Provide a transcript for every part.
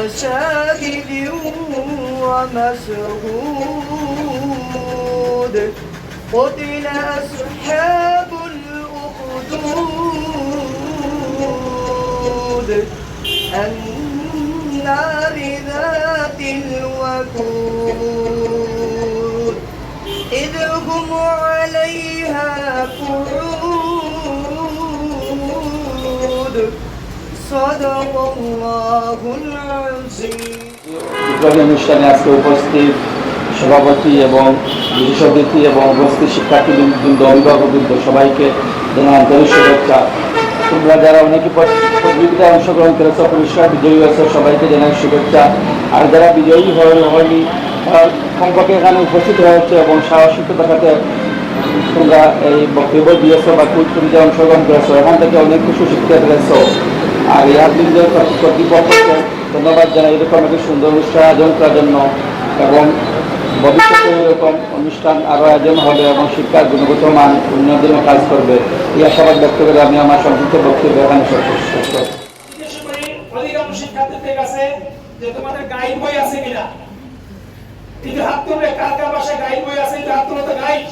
وشاهد ومشهود قتل أصحاب الأخدود النار ذات الوقود إذ هم عليها قعود صدق الله العظيم অনুষ্ঠানে আজকে উপস্থিত সভাপতি এবং বিশেষ অতিথি এবং উপস্থিত শিক্ষার্থীবৃন্দ অভিভাবকবৃন্দ সবাইকে জানাই আন্তরিক শুভেচ্ছা। তোমরা যারা অনেকে প্রতিযোগিতায় অংশগ্রহণ করেছ, পুরস্কার বিজয়ী হয়েছে, সবাইকে জানাই শুভেচ্ছা। আর যারা বিজয়ী হয়নি কমপক্ষে এখানে উপস্থিত হয়েছে এবং সাহসিকতার সাথে তোমরা এই বক্তব্য দিয়েছো বা কুইজ প্রতিযোগিতায় অংশগ্রহণ করেছো, এখান থেকে অনেক কিছু শিখতে পেরেছ। আর এই আয়োজনের কর্তৃপক্ষকে ধন্যবাদ জানাই এরকম একটি সুন্দর অনুষ্ঠান আয়োজন করার জন্য, এবং ভবিষ্যতে এরকম অনুষ্ঠান আরও আয়োজন হবে এবং শিক্ষার গুণগত মান উন্নয়নের জন্য কাজ করবে। এই আশাবাদ ব্যক্ত করে আমি আমার সংক্ষিপ্ত বক্তব্য এখানে শেষ করছি। অধিকাংশ শিক্ষার্থীদের কাছে যে তোমাদের গাইড বই আছে কিনা, কিন্তু হাত তুলবে কার কার বাসায় গাইড বই আছে, কিন্তু হাত তুলো তো গাইড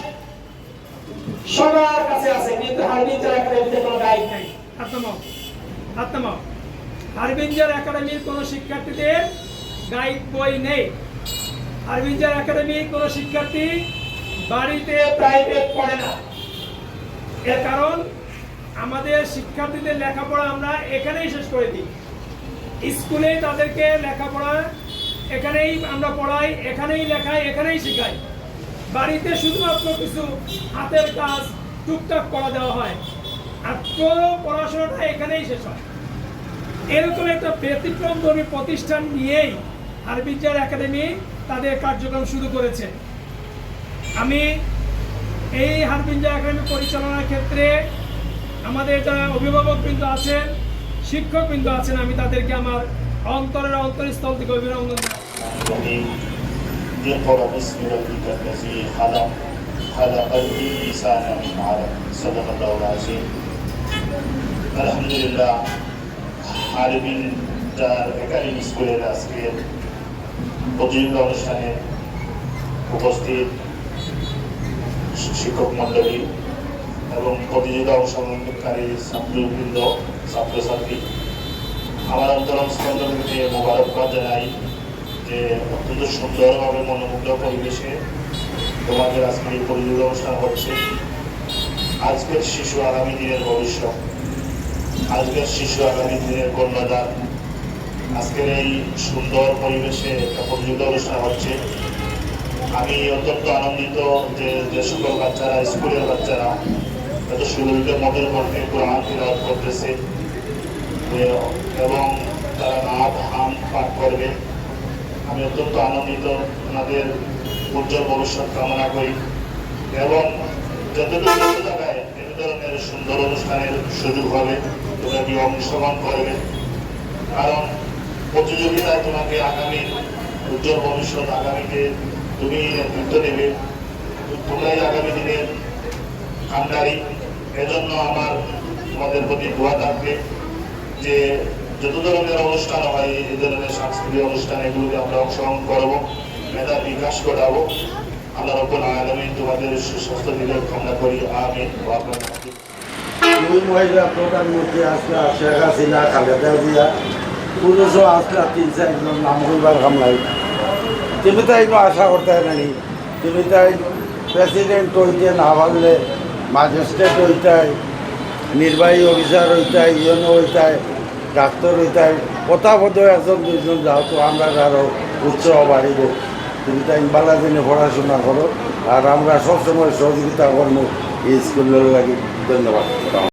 সবার কাছে আছে, কিন্তু হারবিঞ্জার একাডেমিতে কোনো গাইড নাই। হাত নামাও। হারবিঞ্জার একাডেমির কোনো শিক্ষার্থীদের গাইড বই নেই। হারবিঞ্জার একাডেমির কোনো শিক্ষার্থী বাড়িতে প্রাইভেট পড়ে না। এর কারণ আমাদের শিক্ষার্থীদের লেখাপড়া আমরা এখানেই শেষ করে দিই। স্কুলে তাদেরকে লেখাপড়া এখানেই আমরা পড়াই, এখানেই লেখাই, এখানেই শিখাই। বাড়িতে শুধুমাত্র কিছু হাতের কাজ টুকটাক করা দেওয়া হয়, আর পুরো পড়াশোনাটা এখানেই শেষ হয়। এরকম একটা ব্যতিক্রমধর্মী প্রতিষ্ঠান নিয়েই হারবিঞ্জার একাডেমি তাদের কার্যক্রম শুরু করেছে। আমি এই হারবিঞ্জার একাডেমি পরিচালনার ক্ষেত্রে আমাদের যারা অভিভাবকবৃন্দ আছেন, শিক্ষকবৃন্দ আছেন, আমি তাদেরকে আমার অন্তরস্থল থেকে অভিনন্দন জানাই। আলহামদুলিল্লাহ, হারবিঞ্জার একাডেমি স্কুলের আজকে প্রতিযোগিতা অনুষ্ঠানে উপস্থিত শিক্ষক মন্ডলী এবং প্রতিযোগিতা অংশগ্রহণকারী ছাত্রবৃন্দ, ছাত্রছাত্রী, আমার অন্তরস্থল থেকে মোবারকবাদ জানাই যে অত্যন্ত সুন্দরভাবে মনোমুগ্ধ পরিবেশে তোমাদের আজকের এই প্রতিযোগিতা অনুষ্ঠান হচ্ছে। আজকের শিশু আগামী দিনের ভবিষ্যৎ, আজকের শিশু আগামী দিনের কন্যাদান। আজকের এই সুন্দর পরিবেশে একটা প্রতিযোগিতা অনুষ্ঠান হচ্ছে। আমি অত্যন্ত আনন্দিত যে সকল বাচ্চারা, স্কুলের বাচ্চারা এত সুন্দর মধুর কণ্ঠে কোরআন তিলাওয়াত করতেছে এবং তারা নাত হাম পাঠ করবে। আমি অত্যন্ত আনন্দিত, ওনাদের উজ্জ্বল ভবিষ্যৎ কামনা করি এবং যতটুকু জায়গায় এই ধরনের সুন্দর অনুষ্ঠানের সুযোগ হবে তোমরা কি অংশগ্রহণ করবে, কারণ প্রতিযোগিতায় তোমাকে আগামী উজ্জ্বল ভবিষ্যৎ, আগামীতে তুমি নেতৃত্ব দেবে, তোমরাই আগামী দিনের কান্ডারি। এজন্য আমার তোমাদের প্রতি দোয়া থাকবে যে যত ধরনের অনুষ্ঠান হয় এই ধরনের সাংস্কৃতিক অনুষ্ঠান এগুলোতে আমরা অংশগ্রহণ করবো, মেধার বিকাশ ঘটাবো। আল্লাহ রাব্বুল আলামিন তোমাদের সুস্বাস্থ্য দিকে কামনা করি। আমিন। দুই মহিলা প্রধানমন্ত্রী আসলা, শেখ হাসিনা, খালেদা জিয়া, পুরুষও আসলা, 3-4 নাম হইবার কামলাই। তুমি তাই আশা করতে নানি, তুমি তাই প্রেসিডেন্ট হইতে না পারলে ম্যাজিস্ট্রেট হইতাই, নির্বাহী অফিসার হইতাই, ইউনো হইতাই, ডাক্তার হইতাই, কথা বোধ 1-2জন যাও তো আমরা আরও উৎসাহ বাড়িব। তুমি তাই বালা দিনে পড়াশোনা করো, আর আমরা সবসময় সহযোগিতা করবো এই স্কুলের লাগে। ধন্যবাদ।